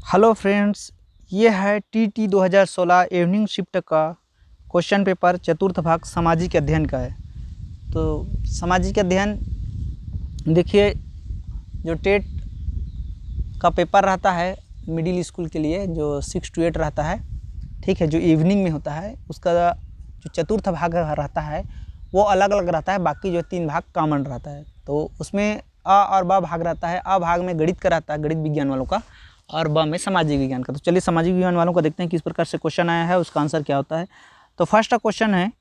Hello friends, ये है TT 2016 evening shift का क्वेश्चन पेपर चतुर्थ भाग सामाजिक अध्ययन का है। तो सामाजिक अध्ययन देखिए, जो टेट का पेपर रहता है मिडिल स्कूल के लिए, जो 6 to 8 रहता है, ठीक है, जो इवनिंग में होता है, उसका जो चतुर्थ भाग रहता है वो अलग अलग रहता है। बाकी जो 3 भाग कॉमन रहता है। तो उसमें अ और ब भाग रहता है। अ भाग में गणित का रहता है, गणित विज्ञान वालों का, और ब में सामाजिक विज्ञान का। तो चलिए सामाजिक विज्ञान वालों का देखते हैं किस प्रकार से क्वेश्चन आया है, उसका आंसर क्या होता है। तो फर्स्ट क्वेश्चन है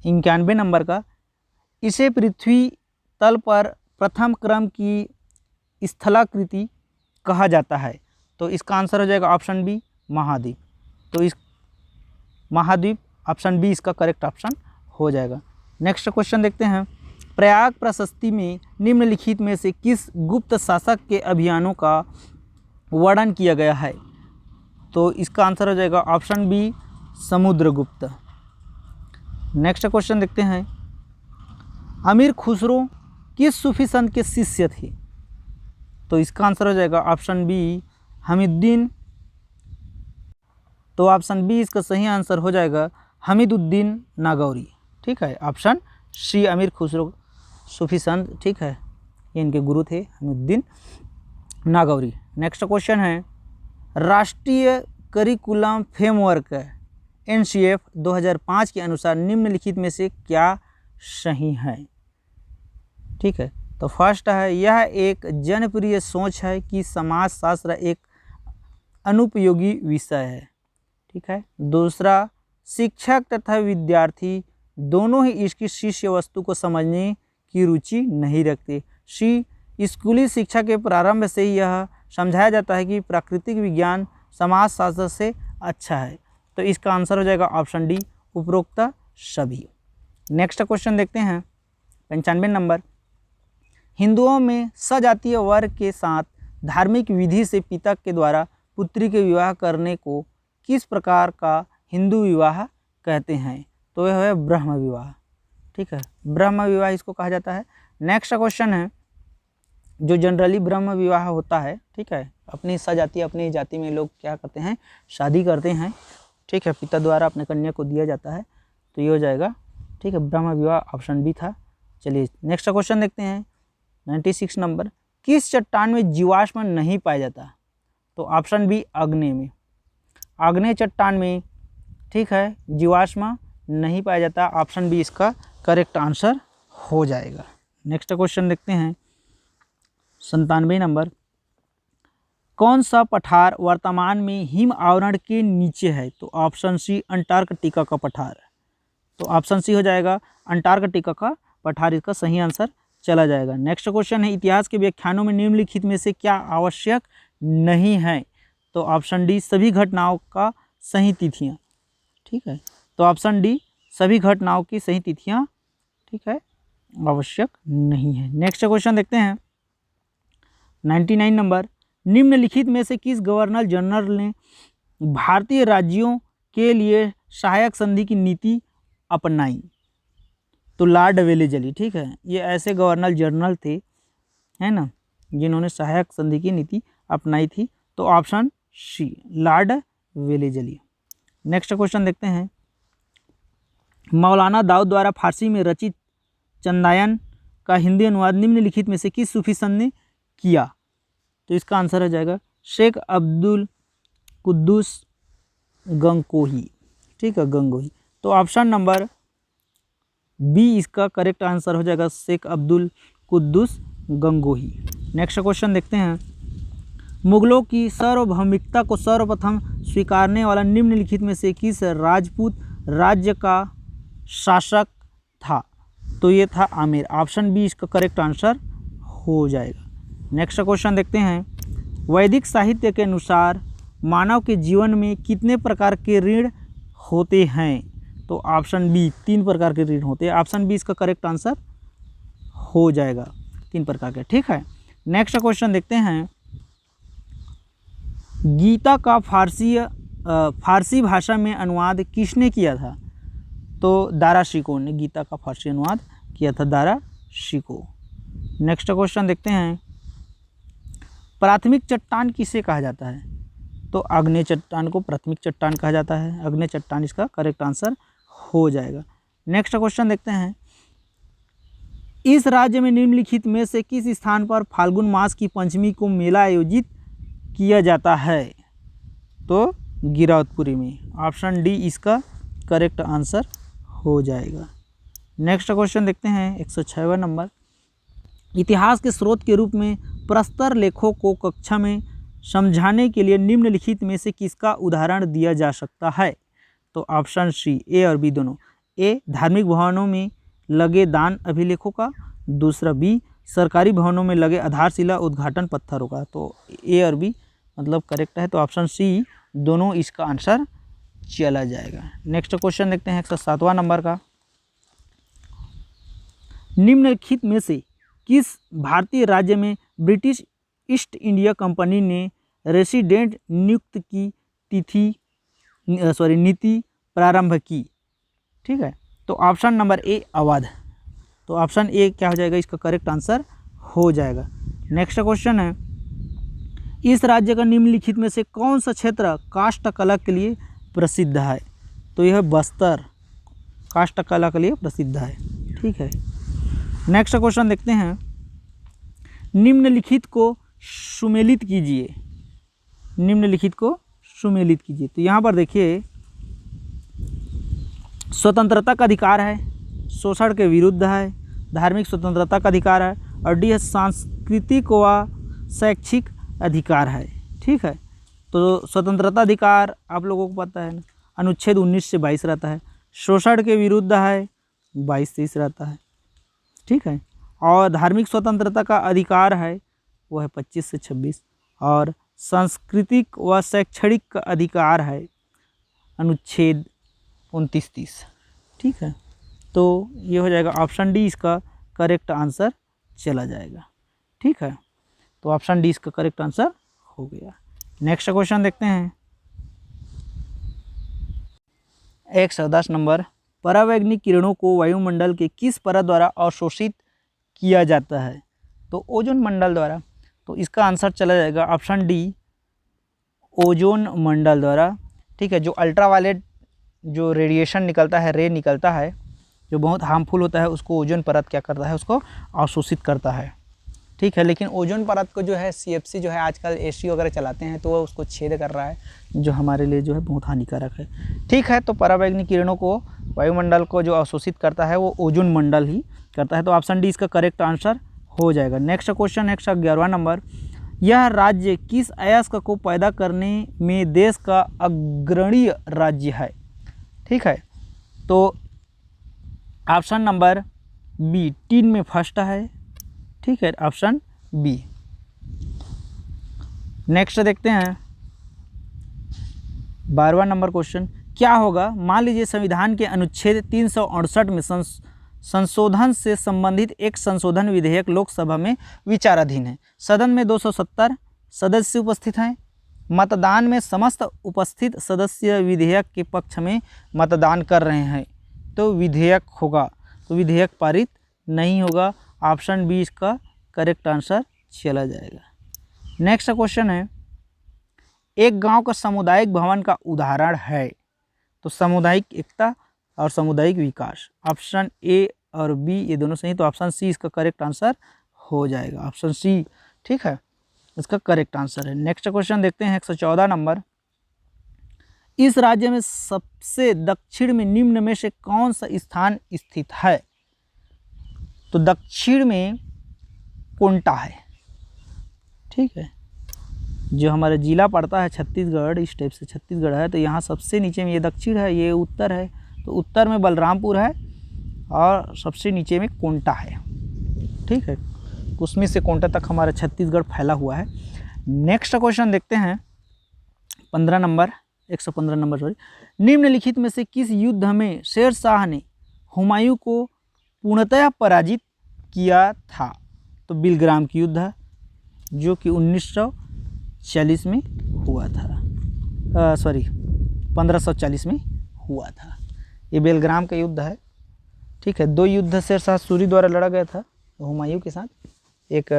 91 नंबर का, इसे पृथ्वी तल पर प्रथम क्रम की स्थलाकृति कहा जाता है। तो इसका आंसर हो जाएगा ऑप्शन बी, महाद्वीप। तो इस महाद्वीप ऑप्शन बी इसका करेक्ट ऑप्शन हो जाएगा। नेक्स्ट क्वेश्चन देखते हैं, प्रयाग प्रशस्ति में निम्नलिखित में से किस गुप्त शासक के अभियानों का वर्णन किया गया है। तो इसका आंसर हो जाएगा option B, Samudragupta. Next question देखते हैं, अमीर खुसरो किस सूफी संत के शिष्य थे। तो इसका आंसर हो जाएगा ऑप्शन बी, हमीदुद्दीन। तो ऑप्शन बी इसका सही आंसर हो जाएगा हमीदुद्दीन नागौरी। ठीक है, ऑप्शन सी अमीर खुसरो सूफी संत, ठीक है, ये इनके गुरु थे हमीदुद्दीन नागौरी। नेक्स्ट क्वेश्चन है, राष्ट्रीय करिकुलम फ्रेमवर्क NCF 2005 के अनुसार निम्नलिखित में से क्या सही है। ठीक है, तो फर्स्ट है, यह एक जनप्रिय सोच है कि समाजशास्त्र एक अनुपयोगी विषय है। ठीक है, दूसरा, शिक्षक तथा विद्यार्थी दोनों ही इसकी शिष्य वस्तु को समझने की रुचि नहीं रखते। सी, स्कूली शिक्षा के प्रारंभ से ही यह समझाया जाता है कि प्राकृतिक विज्ञान समाजशास्त्र से अच्छा है। तो इसका आंसर हो जाएगा ऑप्शन डी, उपरोक्त सभी। नेक्स्ट क्वेश्चन देखते हैं 95 नंबर, हिंदुओं में सजातीय वर्ग के साथ धार्मिक विधि से पिता के द्वारा पुत्री के विवाह करने को किस प्रकार का हिंदू विवाह कहते हैं। तो यह है ब्रह्म विवाह। ठीक है, ब्रह्म विवाह इसको कहा जाता है। नेक्स्ट क्वेश्चन है, जो जनरली ब्रह्म विवाह होता है, ठीक है, अपनी सजातीय अपनी जाति में लोग क्या करते हैं, शादी करते हैं। ठीक है, पिता द्वारा अपने कन्या को दिया जाता है। तो ये हो जाएगा, ठीक है, ब्रह्म विवाह ऑप्शन बी था। चलिए नेक्स्ट क्वेश्चन देखते हैं 96 नंबर, किस चट्टान में जीवाश्म नहीं पाया जाता। तो ऑप्शन बी, आग्नेय में। आग्नेय चट्टान में, ठीक है, जीवाश्म नहीं पाया जाता। ऑप्शन बी इसका करेक्ट आंसर हो जाएगा। नेक्स्ट क्वेश्चन देखते हैं 97 नंबर, कौन सा पठार वर्तमान में हिम आवरण के नीचे है। तो ऑप्शन सी, अंटार्कटिका का पठार। तो ऑप्शन सी हो जाएगा अंटार्कटिका का पठार, इसका सही आंसर चला जाएगा। नेक्स्ट क्वेश्चन है, इतिहास के व्याख्यानों में निम्नलिखित में से क्या आवश्यक नहीं है। तो ऑप्शन डी, सभी घटनाओं का सही तिथियां। ठीक है, तो ऑप्शन डी, सभी घटनाओं की सही तिथियां, ठीक है, आवश्यक नहीं है। नेक्स्ट क्वेश्चन देखते हैं 99 नंबर, निम्नलिखित में से किस गवर्नर जनरल ने भारतीय राज्यों के लिए सहायक संधि की नीति अपनाई। तो लॉर्ड वेलेजली। ठीक है, ये ऐसे गवर्नर जनरल थे, है ना, जिन्होंने सहायक संधि की नीति अपनाई थी। तो option C, Lord Wellesley. Next question देखते हैं, मौलाना दाऊद द्वारा फारसी में रचित चंदायन का हिंदी अनुवाद निम्नलिखित में से किस सूफी संत ने किया। तो इसका आंसर हो जाएगा शेख अब्दुल कुद्दूस गंगोही। ठीक है, गंगोही। तो ऑप्शन नंबर बी इसका करेक्ट आंसर हो जाएगा, शेख अब्दुल कुद्दूस गंगोही। नेक्स्ट क्वेश्चन देखते हैं, मुगलों की सार्वभौमिकता को सर्वप्रथम स्वीकारने वाला निम्नलिखित में से किस राजपूत राज्य का शासक था। तो ये था आमेर। ऑप्शन बी इसका करेक्ट आंसर हो जाएगा। नेक्स्ट क्वेश्चन देखते हैं, वैदिक साहित्य के अनुसार मानव के जीवन में कितने प्रकार के ऋण होते हैं। तो ऑप्शन बी, 3 प्रकार के ऋण होते हैं। ऑप्शन बी इसका करेक्ट आंसर हो जाएगा, 3 प्रकार के। ठीक है, नेक्स्ट क्वेश्चन देखते हैं, गीता का फारसी भाषा में अनुवाद किसने किया था। तो दारा शिकोह ने गीता का फारसी अनुवाद किया था, दारा शिकोह। नेक्स्ट क्वेश्चन देखते हैं, प्राथमिक चट्टान किसे कहा जाता है? तो आग्नेय चट्टान को प्राथमिक चट्टान कहा जाता है। आग्नेय चट्टान इसका करेक्ट आंसर हो जाएगा। नेक्स्ट क्वेश्चन देखते हैं, इस राज्य में निम्नलिखित में से किस स्थान पर फाल्गुन मास की पंचमी को मेला आयोजित किया जाता है? तो गिरौदपुरी में। ऑप्शन डी इसका करेक्ट आंसर हो जाएगा। नेक्स्ट क्वेश्चन देखते हैं 106वां नंबर, इतिहास के स्रोत के रूप में प्रस्तर लेखों को कक्षा में समझाने के लिए निम्नलिखित में से किसका उदाहरण दिया जा सकता है? तो ऑप्शन सी, ए और बी दोनों। ए, धार्मिक भवनों में लगे दान अभिलेखों का। दूसरा बी, सरकारी भवनों में लगे आधारशिला उद्घाटन पत्थरों का। तो ए और बी मतलब करेक्ट है, तो ऑप्शन सी दोनों इसका आंसर चला जाएगा। नेक्स्ट क्वेश्चन देखते हैं 107वां नंबर का, निम्नलिखित में से किस भारतीय राज्य में ब्रिटिश ईस्ट इंडिया कंपनी ने रेसिडेंट नियुक्त की नीति प्रारंभ की? ठीक है, तो ऑप्शन नंबर ए, अवध। तो ऑप्शन ए क्या हो जाएगा? इसका करेक्ट आंसर हो जाएगा। नेक्स्ट क्वेश्चन है, इस राज्य का निम्नलिखित में से कौन सा क्षेत्र काष्ठ कला के लिए प्रसिद्ध है? तो यह बस्तर काष्ठ कला के लिए प्रसिद्ध है। ठीक है, नेक्स्ट क्वेश्चन देखते हैं, निम्नलिखित को सुमेलित कीजिए। निम्नलिखित को सुमेलित कीजिए। तो यहाँ पर देखिए, स्वतंत्रता का अधिकार है, शोषण के विरुद्ध है, धार्मिक स्वतंत्रता का अधिकार है, और डी है सांस्कृतिक व शैक्षिक अधिकार है। ठीक है, तो स्वतंत्रता अधिकार आप लोगों को पता है ना, अनुच्छेद 19 से 22 रहता है। शोषण के विरुद्ध है 22-23 रहता है। ठीक है, और धार्मिक स्वतंत्रता का अधिकार है वो है 25 से 26, और सांस्कृतिक व शैक्षणिक का अधिकार है अनुच्छेद 29-30। ठीक है, तो ये हो जाएगा ऑप्शन डी इसका करेक्ट आंसर चला जाएगा। ठीक है, तो ऑप्शन डी इसका करेक्ट आंसर हो गया। नेक्स्ट क्वेश्चन देखते हैं 110 नंबर, परावैंगनिक किरणों को वायुमंडल के किस परत द्वारा अवशोषित किया जाता है? तो ओजोन मंडल द्वारा। तो इसका आंसर चला जाएगा ऑप्शन डी, ओजोन मंडल द्वारा। ठीक है, जो अल्ट्रावायलेट जो रेडिएशन निकलता है, रे निकलता है, जो बहुत हार्मफुल होता है, उसको ओजोन परत क्या करता है? उसको अवशोषित करता है। ठीक है, लेकिन ओजोन परत को जो है CFC जो है आजकल AC वगैरह चलाते हैं, तो वो उसको छेद कर रहा है, जो हमारे लिए जो है बहुत हानिकारक है। ठीक है, तो परावैंगनिक किरणों को वायुमंडल को जो अवशोषित करता है वो ओजोन मंडल ही करता है। तो ऑप्शन डी इसका करेक्ट आंसर हो जाएगा। नेक्स्ट क्वेश्चन 111वां नंबर, यह राज्य किस अयस्क को पैदा करने में देश का अग्रणी राज्य है? ठीक है, तो ऑप्शन नंबर बी, टीन में फर्स्ट है। ठीक है, ऑप्शन बी। नेक्स्ट देखते हैं 12वां नंबर क्वेश्चन, क्या होगा मान लीजिए संविधान के अनुच्छेद 368 में संशोधन से संबंधित एक संशोधन विधेयक लोकसभा में विचाराधीन है। सदन में 270 सदस्य उपस्थित हैं। मतदान में समस्त उपस्थित सदस्य विधेयक के पक्ष में मतदान कर रहे हैं, तो विधेयक होगा। तो विधेयक पारित नहीं होगा। ऑप्शन बी इसका करेक्ट आंसर चला जाएगा। नेक्स्ट क्वेश्चन है, एक गांव का सामुदायिक भवन का उदाहरण है? तो सामुदायिक एकता और सामुदायिक विकास। ऑप्शन ए और बी ये दोनों सही, तो ऑप्शन सी इसका करेक्ट आंसर हो जाएगा। ऑप्शन सी ठीक है, इसका करेक्ट आंसर है। नेक्स्ट क्वेश्चन देखते हैं 114 नंबर, इस राज्य में सबसे दक्षिण में निम्न में से कौन सा स्थान स्थित है? तो दक्षिण में कोंटा है। ठीक है, जो हमारा जिला पड़ता है छत्तीसगढ़, इस टाइप से छत्तीसगढ़ है, तो यहाँ सबसे नीचे में ये दक्षिण है, ये उत्तर है। तो उत्तर में बलरामपुर है और सबसे नीचे में कोंटा है। ठीक है, कुसमी से कोंटा तक हमारा छत्तीसगढ़ फैला हुआ है। नेक्स्ट क्वेश्चन देखते हैं 115 नंबर सॉरी, निम्नलिखित में से किस युद्ध में शेर शाह ने हुमायूं को पूर्णतः पराजित किया था? तो बिलग्राम की युद्ध है, जो कि 1940 में हुआ था, 1540 में हुआ था। ये बेलग्राम का युद्ध है। ठीक है, दो युद्ध शेर शाह सूरी द्वारा लड़ा गया था हुमायूं के साथ। एक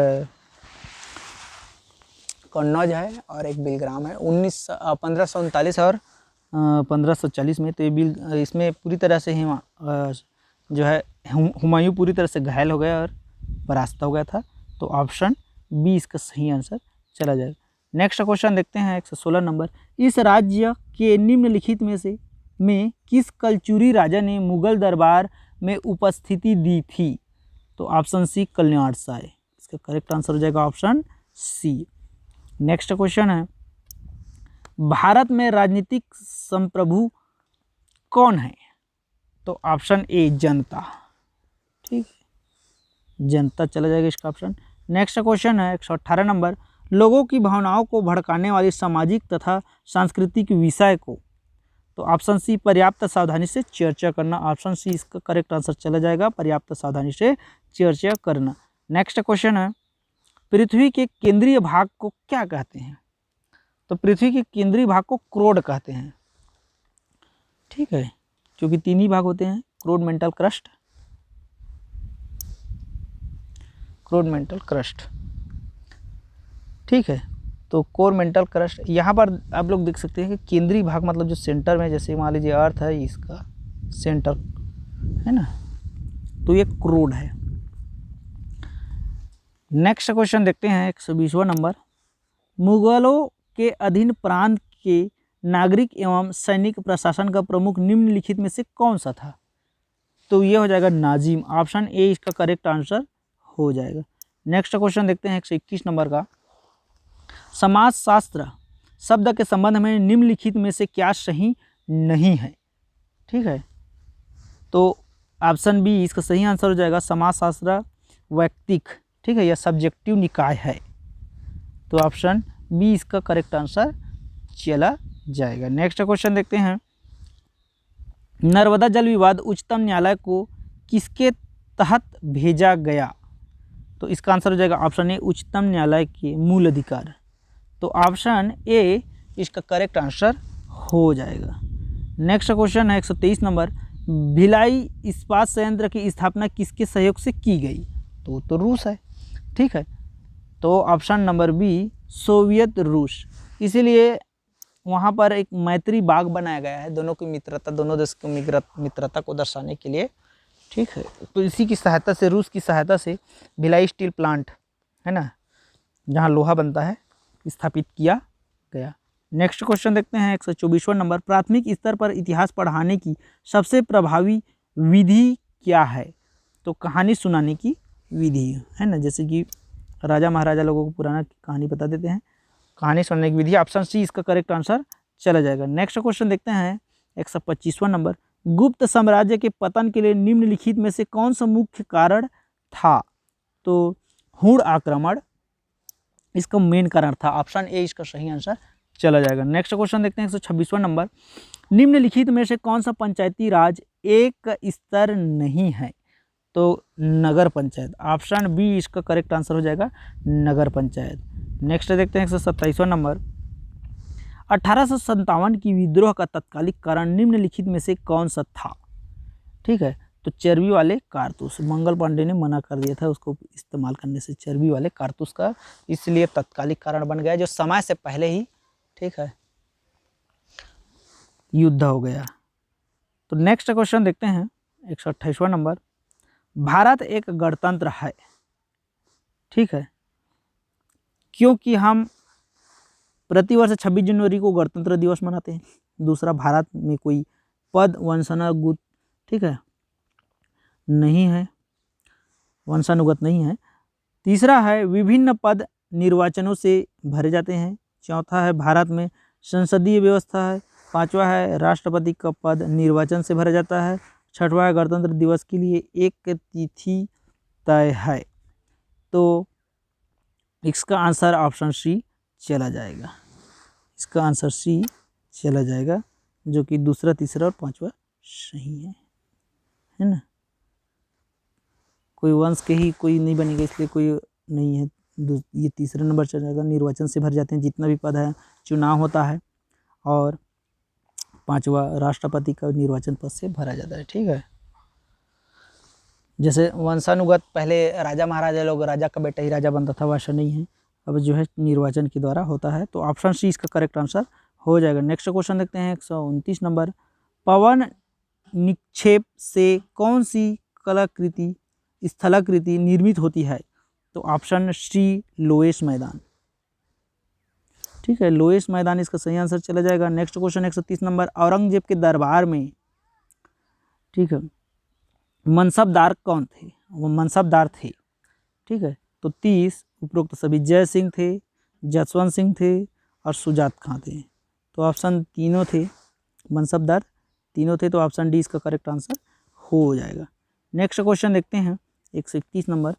कन्नौज है और एक बिलग्राम है। 1539 और 1540 में। तो ये बिल इसमें पूरी तरह से ही जो है हुमायूं पूरी तरह से घायल हो गया और परास्त हो गया था। तो ऑप्शन बी इसका सही आंसर चला जाएगा। नेक्स्ट क्वेश्चन देखते हैं 116 नंबर। इस राज्य के निम्नलिखित में किस कलचुरी राजा ने मुगल दरबार में उपस्थिति दी थी? तो ऑप्शन सी कल्याण साय, इसका करेक्ट आंसर हो जाएगा ऑप्शन सी। नेक्स्ट क्वेश्चन है, भारत में राजनीतिक संप्रभु कौन है? तो ऑप्शन ए जनता, ठीक है, जनता चला जाएगा इसका ऑप्शन। नेक्स्ट क्वेश्चन है 118 नंबर। लोगों की भावनाओं को भड़काने वाली सामाजिक तथा सांस्कृतिक विषय को, तो ऑप्शन सी पर्याप्त सावधानी से चर्चा करना, ऑप्शन सी इसका करेक्ट आंसर चला जाएगा, पर्याप्त सावधानी से चर्चा करना। नेक्स्ट क्वेश्चन है, पृथ्वी के केंद्रीय भाग को क्या कहते हैं? तो पृथ्वी के केंद्रीय भाग को क्रोड कहते हैं, ठीक है, क्योंकि 3 ही भाग होते हैं, क्रोड, मेंटल, क्रस्ट, क्रोड, मेंटल, क्रस्ट, ठीक है। तो कोर, मेंटल, क्रस्ट, यहाँ पर आप लोग देख सकते हैं कि केंद्रीय भाग मतलब जो सेंटर में, जैसे मान लीजिए अर्थ है, इसका सेंटर है ना, तो ये क्रोड है। नेक्स्ट क्वेश्चन देखते हैं 120वां नंबर। मुगलों के अधीन प्रांत के नागरिक एवं सैनिक प्रशासन का प्रमुख निम्नलिखित में से कौन सा था? तो ये हो जाएगा नाजिम, ऑप्शन ए इसका करेक्ट आंसर हो जाएगा। नेक्स्ट क्वेश्चन देखते हैं 121 नंबर का। समाजशास्त्र शब्द के संबंध में निम्नलिखित में से क्या सही नहीं है? ठीक है, तो ऑप्शन बी इसका सही आंसर हो जाएगा। समाजशास्त्र वैयक्तिक, ठीक है, यह सब्जेक्टिव निकाय है, तो ऑप्शन बी इसका करेक्ट आंसर चला जाएगा। नेक्स्ट क्वेश्चन देखते हैं, नर्मदा जल विवाद उच्चतम न्यायालय को किसके तहत भेजा गया? तो इसका आंसर हो जाएगा ऑप्शन ए उच्चतम न्यायालय के मूल अधिकार, तो ऑप्शन ए इसका करेक्ट आंसर हो जाएगा। नेक्स्ट क्वेश्चन है 123 नंबर। भिलाई इस्पात संयंत्र की स्थापना किसके सहयोग से की गई? तो रूस है, ठीक है, तो ऑप्शन नंबर बी सोवियत रूस, इसीलिए वहाँ पर एक मैत्री बाग बनाया गया है, दोनों की मित्रता, दोनों देश की मित्रता को दर्शाने के लिए, ठीक है। तो इसी की सहायता से, रूस की सहायता से भिलाई स्टील प्लांट है ना, जहाँ लोहा बनता है, स्थापित किया गया। नेक्स्ट क्वेश्चन देखते हैं 124वां नंबर। प्राथमिक स्तर पर इतिहास पढ़ाने की सबसे प्रभावी विधि क्या है? तो कहानी सुनाने की विधि है ना, जैसे कि राजा महाराजा लोगों को पुराना कहानी बता देते हैं, कहानी सुनने की विधि, ऑप्शन सी इसका करेक्ट आंसर चला जाएगा। नेक्स्ट क्वेश्चन देखते हैं 125वां नंबर। गुप्त साम्राज्य के पतन के लिए निम्नलिखित में से कौन सा मुख्य कारण था? तो हुण आक्रमण इसका मेन कारण था, ऑप्शन ए इसका सही आंसर चला जाएगा। नेक्स्ट क्वेश्चन देखते हैं 126वां नंबर। निम्नलिखित में से कौन सा पंचायती राज एक स्तर नहीं है? तो नगर पंचायत, ऑप्शन बी इसका करेक्ट आंसर हो जाएगा, नगर पंचायत। नेक्स्ट देखते हैं 127वां नंबर। 1857 की विद्रोह का तत्कालिक कारण निम्नलिखित में से कौन सा था? ठीक है, तो चर्बी वाले कारतूस, मंगल पांडे ने मना कर दिया था उसको इस्तेमाल करने से, चर्बी वाले कारतूस का, इसलिए तत्कालिक कारण बन गया, जो समय से पहले ही, ठीक है, युद्ध हो गया। तो नेक्स्ट क्वेश्चन देखते हैं 128वां नंबर। भारत एक गणतंत्र है, ठीक है, क्योंकि हम प्रतिवर्ष 26 जनवरी को गणतंत्र दिवस मनाते हैं। दूसरा, भारत में कोई पद वंशानुगत, ठीक है, नहीं है, वंशानुगत नहीं है। तीसरा है विभिन्न पद निर्वाचनों से भरे जाते हैं। चौथा है भारत में संसदीय व्यवस्था है। पांचवा है राष्ट्रपति का पद निर्वाचन से भरा जाता है। छठवां है गणतंत्र दिवस के लिए एक तिथि तय है। तो इसका आंसर ऑप्शन सी चला जाएगा, इसका आंसर सी चला जाएगा, जो कि दूसरा, तीसरा और पांचवा सही है ना। कोई वंश के ही कोई नहीं बनेगा, इसलिए कोई नहीं है, ये तीसरा नंबर चल जाएगा। निर्वाचन से भर जाते हैं जितना भी पद है, चुनाव होता है, और पांचवा राष्ट्रपति का निर्वाचन पद से भरा जाता है, ठीक है। जैसे वंशानुगत पहले राजा महाराजा लोग, राजा का बेटा ही राजा बनता था, वैसा नहीं है, अब जो है निर्वाचन के द्वारा होता है। तो ऑप्शन सी इसका करेक्ट आंसर हो जाएगा। नेक्स्ट क्वेश्चन देखते हैं 129 नंबर, पवन निक्षेप से कौन सी कलाकृति स्थलाकृति निर्मित होती है? तो ऑप्शन सी लोएस मैदान, ठीक है, लोएस मैदान इसका सही आंसर चला जाएगा। नेक्स्ट क्वेश्चन 130 नंबर, औरंगजेब के दरबार में, ठीक है, मनसबदार कौन थे? वो मनसबदार थे, ठीक है। तो 30 उपरोक्त सभी जय सिंह थे, जसवंत सिंह थे और सुजात खां थे। तो ऑप्शन तीनों थे, मनसबदार तीनों थे। तो ऑप्शन डी इसका करेक्ट आंसर हो जाएगा। नेक्स्ट क्वेश्चन देखते हैं 131 नंबर,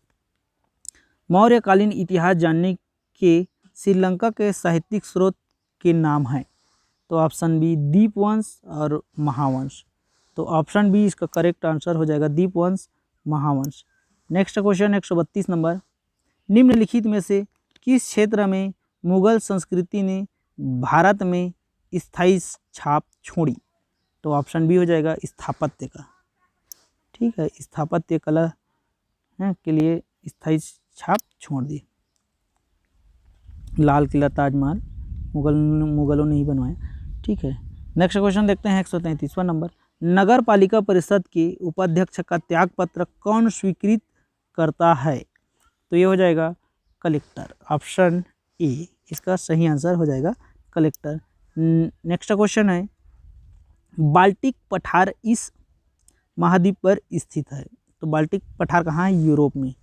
मौर्यकालीन इतिहास जानने के श्रीलंका के साहित्यिक स्रोत के नाम हैं? तो ऑप्शन बी दीपवंश और महावंश। तो ऑप्शन बी इसका करेक्ट आंसर हो जाएगा, Dipavamsa Mahavamsa. Next question 132 number, निम्नलिखित में से किस क्षेत्र में मुगल संस्कृति ने भारत में स्थायी छाप छोड़ी? तो ऑप्शन बी हो जाएगा स्थापत्य का, ठीक है, स्थापत्य कला के लिए स्थायी छाप छोड़ दी। लाल किला, ताजमहल मुगलों ने ही बनवाया, ठीक है। नेक्स्ट क्वेश्चन देखते हैं 133वां नंबर, नगर पालिका परिषद के उपाध्यक्ष का त्यागपत्र कौन स्वीकृत करता है? तो ये हो जाएगा कलेक्टर, ऑप्शन ए इसका सही आंसर हो जाएगा कलेक्टर। नेक्स्ट क्वेश्चन है, बाल्टिक पठार इस महाद्वीप पर स्थित है? तो बाल्टिक पठार कहाँ है? यूरोप में।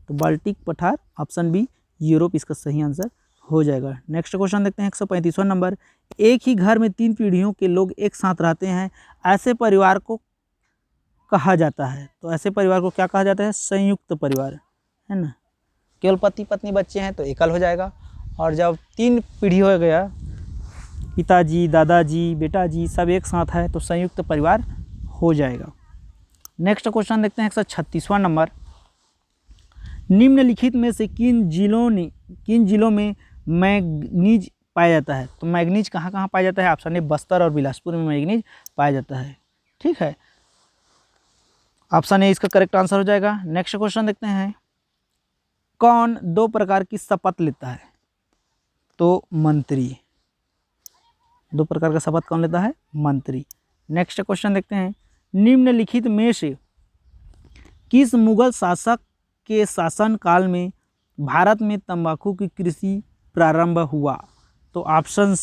तो बाल्टिक पठार ऑप्शन बी यूरोप इसका सही आंसर हो जाएगा। नेक्स्ट क्वेश्चन देखते हैं 135वां नंबर, एक ही घर में 3 पीढ़ियों के लोग एक साथ रहते हैं, ऐसे परिवार को कहा जाता है? तो ऐसे परिवार को क्या कहा जाता है? संयुक्त परिवार, है ना। केवल पति पत्नी बच्चे हैं तो एकल हो जाएगा, और जब 3 पीढ़ी हो गया, पिताजी, दादाजी, बेटा जी सब एक साथ है, तो संयुक्त परिवार हो जाएगा। नेक्स्ट क्वेश्चन देखते हैं 136वां नंबर, निम्नलिखित में से किन जिलों में मैग्नीज पाया जाता है? तो मैग्नीज कहाँ कहाँ पाया जाता है? ऑप्शन ए बस्तर और बिलासपुर में मैग्नीज पाया जाता है, ठीक है। ऑप्शन ए इसका करेक्ट आंसर हो जाएगा। नेक्स्ट क्वेश्चन देखते हैं, कौन 2 प्रकार की शपथ लेता है? तो मंत्री, 2 प्रकार का शपथ कौन लेता है? मंत्री। नेक्स्ट क्वेश्चन देखते हैं, निम्नलिखित में से किस मुगल शासक के शासन काल में भारत में तंबाकू की कृषि प्रारंभ हुआ? तो ऑप्शन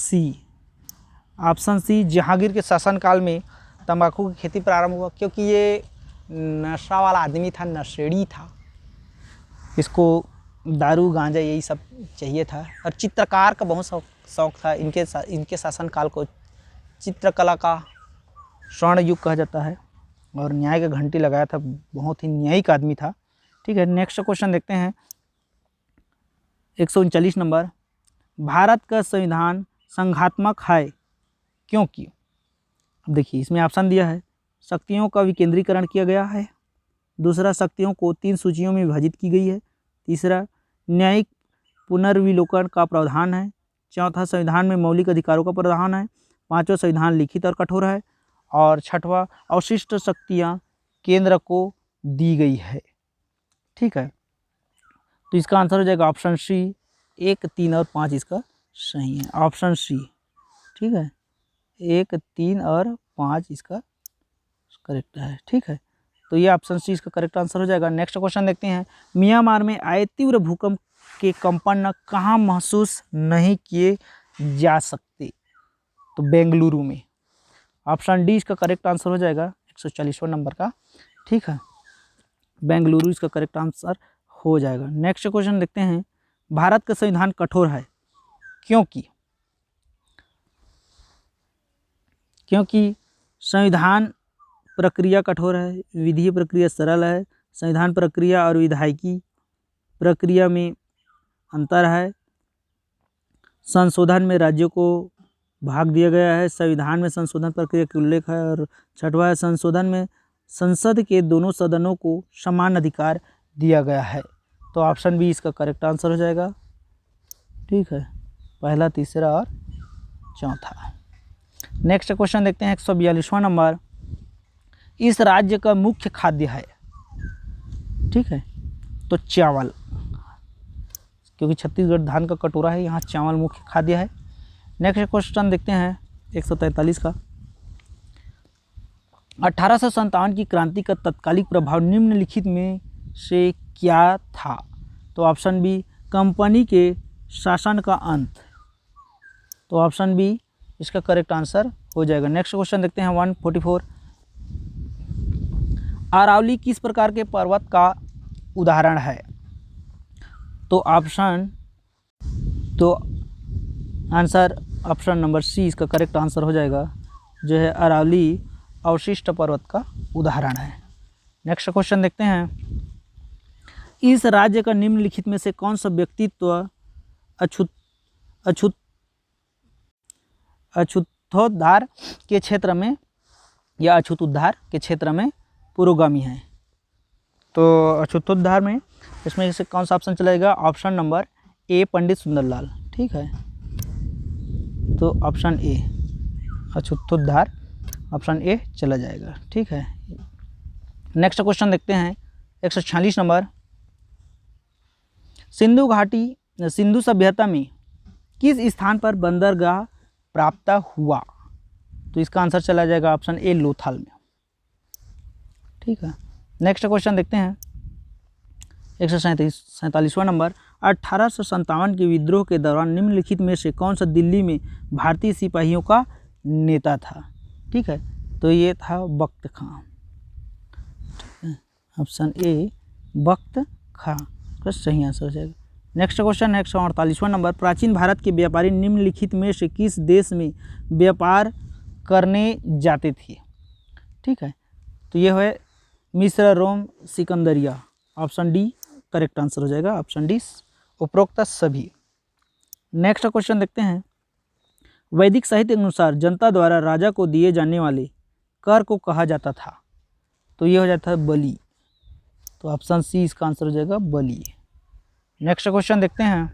सी जहांगीर के शासनकाल में तंबाकू की खेती प्रारंभ हुआ, क्योंकि ये नशा वाला आदमी था, नशेड़ी था, इसको दारू गांजा यही सब चाहिए था। और चित्रकार का बहुत शौक था, इनके शासनकाल को चित्रकला का स्वर्ण युग कहा जाता है, और न्याय का घंटी लगाया था, बहुत ही न्यायिक आदमी था, ठीक है। नेक्स्ट क्वेश्चन देखते हैं 139 नंबर, भारत का संविधान संघात्मक है क्योंकि? अब देखिए इसमें ऑप्शन दिया है, शक्तियों का विकेंद्रीकरण किया गया है, दूसरा शक्तियों को 3 सूचियों में विभाजित की गई है, तीसरा न्यायिक पुनर्विलोकन का प्रावधान है, चौथा संविधान में मौलिक अधिकारों का प्रावधान है, पांचवा संविधान लिखित और कठोर है, और छठवां अवशिष्ट शक्तियाँ केंद्र को दी गई है, ठीक है। तो इसका आंसर हो जाएगा ऑप्शन सी, 1, 3 और 5 इसका सही है, ऑप्शन सी, ठीक है, 1, 3 और 5 इसका करेक्ट है, ठीक है। तो ये ऑप्शन सी इसका करेक्ट आंसर हो जाएगा। नेक्स्ट क्वेश्चन देखते हैं, म्यांमार में आए तीव्र भूकंप के कंपन कहाँ महसूस नहीं किए जा सकते? तो बेंगलुरु में, ऑप्शन डी इसका करेक्ट आंसर हो जाएगा 140वां नंबर का, ठीक है, बेंगलुरु इसका करेक्ट आंसर हो जाएगा। नेक्स्ट क्वेश्चन देखते हैं, भारत का संविधान कठोर है क्योंकि संविधान प्रक्रिया कठोर है, विधि प्रक्रिया सरल है, संविधान प्रक्रिया और विधायिकी प्रक्रिया में अंतर है, संशोधन में राज्यों को भाग दिया गया है, संविधान में संशोधन प्रक्रिया का उल्लेख है, और छठवां संशोधन में संसद के दोनों सदनों को समान अधिकार दिया गया है। तो ऑप्शन बी इसका करेक्ट आंसर हो जाएगा, ठीक है, पहला, तीसरा और चौथा। नेक्स्ट क्वेश्चन देखते हैं 142वां नंबर, इस राज्य का मुख्य खाद्य है, ठीक है, तो चावल, क्योंकि छत्तीसगढ़ धान का कटोरा है, यहाँ चावल मुख्य खाद्य है। नेक्स्ट क्वेश्चन देखते हैं 143 का। 1857 की क्रांति का तत्कालिक प्रभाव निम्नलिखित में से क्या था? तो ऑप्शन बी कंपनी के शासन का अंत। तो ऑप्शन बी इसका करेक्ट आंसर हो जाएगा। नेक्स्ट क्वेश्चन देखते हैं 144। अरावली किस प्रकार के पर्वत का उदाहरण है? तो आंसर ऑप्शन नंबर सी इसका करेक्ट आंसर हो जाएगा, जो है अरावली अवशिष्ट पर्वत का उदाहरण है। नेक्स्ट क्वेश्चन देखते हैं। इस राज्य का निम्नलिखित में से कौन सा व्यक्तित्व अछूतोद्धार के क्षेत्र में या अछूतोद्धार के क्षेत्र में पुरोगामी है? तो अछूतोद्धार में इसमें से कौन सा ऑप्शन चलेगा? Option number A Pandit Sundarlal. ठीक है, तो ऑप्शन ए अछूतोद्धार, ऑप्शन ए चला जाएगा। ठीक है, नेक्स्ट क्वेश्चन देखते हैं 146 नंबर। सिंधु सभ्यता में किस स्थान पर बंदरगाह प्राप्त हुआ? तो इसका आंसर चला जाएगा ऑप्शन ए लोथल में। ठीक है, नेक्स्ट क्वेश्चन देखते हैं 147वां नंबर। 1857 के विद्रोह के दौरान निम्नलिखित में से कौन सा दिल्ली में भारतीय सिपाहियों का नेता था? ठीक है, तो ये था बख्त खां। ऑप्शन ए बख्त खां का सही आंसर हो जाएगा। नेक्स्ट क्वेश्चन है 148वां नंबर। प्राचीन भारत के व्यापारी निम्नलिखित में से किस देश में व्यापार करने जाते थे? ठीक है, तो ये है मिस्र, रोम, सिकंदरिया। ऑप्शन डी करेक्ट आंसर हो जाएगा, ऑप्शन डी उपरोक्त सभी। नेक्स्ट क्वेश्चन देखते हैं। वैदिक साहित्य के अनुसार जनता द्वारा राजा को दिए जाने वाले कर को कहा जाता था? तो ये हो जाता है बलि। तो ऑप्शन सी इसका आंसर हो जाएगा बलि। नेक्स्ट क्वेश्चन देखते हैं।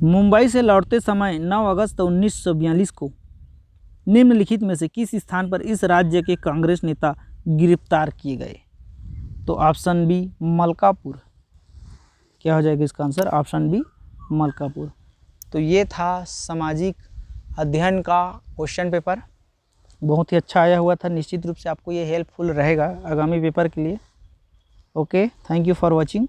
मुंबई से लौटते समय 9 अगस्त 1942 को निम्नलिखित में से किस स्थान पर इस राज्य के कांग्रेस नेता गिरफ्तार किए गए? तो ऑप्शन बी मलकापुर। क्या हो जाएगा इसका आंसर? Option B Malkapur. तो ये था सामाजिक अध्ययन का क्वेश्चन पेपर, बहुत ही अच्छा आया हुआ था। निश्चित रूप से आपको ये हेल्पफुल रहेगा आगामी पेपर के लिए। Okay, thank you for watching.